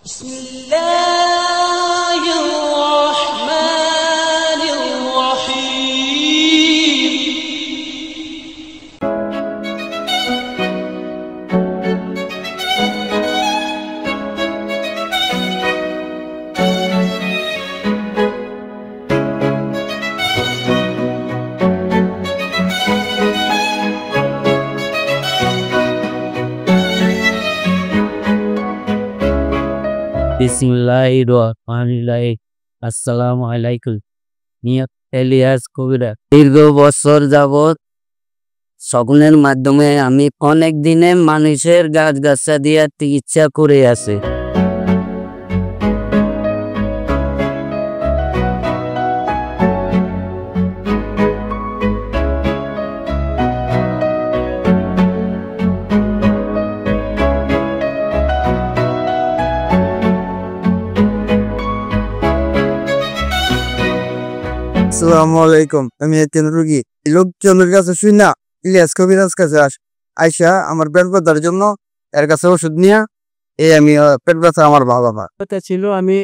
بسم الله الرحمن الرحيم বিসমিল্লাহিররহমানিররহিম। আসসালামু আলাইকুম। নিয়ত এলিয়াস কবিরা। দীর্ঘ বছর যাবৎ সকলের মাধ্যমে আমি অনেক দিনে মানুষের গাছ দিয়া চিকিৎসা করে আছে। আসসালামু আলাইকুম। আমি একজন রুগী। লোকজনের কাছে শুই না ইলিয়াস কবিরাজ কাছে আইসা আমার পেট ব্যথার জন্য এর কাছে ওষুধ নিয়ে আমি পেট ব্যথা আমার ভালো হয়। ব্যথা ছিল, আমি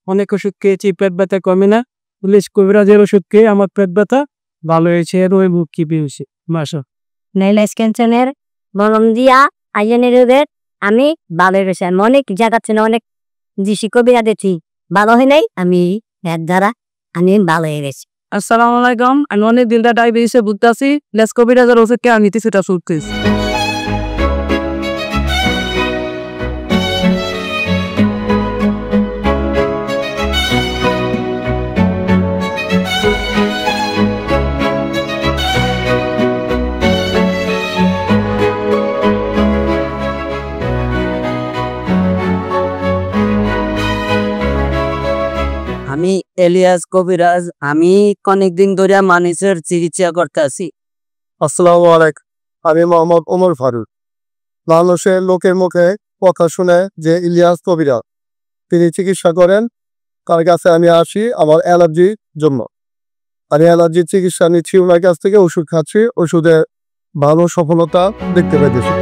অনেক ওষুধ খেয়েছি, পেট ব্যথা কমে না। পুলিশ কবিরাজের ওষুধ খেয়ে আমার পেট ব্যথা ভালো হয়েছে। এর ওই মুখ কি পেয়েছি মাসা নাইলাস ক্যান্সারের মলম দিয়া আইজনের রোগের আমি ভালো হয়েছি। আমি অনেক জায়গা থেকে অনেক দিশি কবিরা দেখি, ভালো হয় নাই। আমি এর দ্বারা আমি ভালো হয়ে গেছি। আসসালামু আলাইকুম। আমি অনেক দিন ধরে ডায়াবেটিসে ভুগতেছি। লেস কবিরাজের ওষুধ খেয়ে আমি সেটা শুনতেছি। আমি এলিয়াস কবিরাজ। আমি অনেকদিন ধরে মানুষের চিকিৎসা করতেছি। আসসালামু আলাইকুম। আমি মোহাম্মদ ওমর ফারুক। মানুষের লোকের মুখে কথা শুনে যে ইলিয়াস কবিরাজ তিনি চিকিৎসা করেন, তার কাছে আমি আসি আমার অ্যালার্জির জন্য। আমি অ্যালার্জির চিকিৎসা নিচ্ছি, ওনার কাছ থেকে ওষুধ খাচ্ছি, ওষুধে ভালো সফলতা দেখতে পেয়েছি।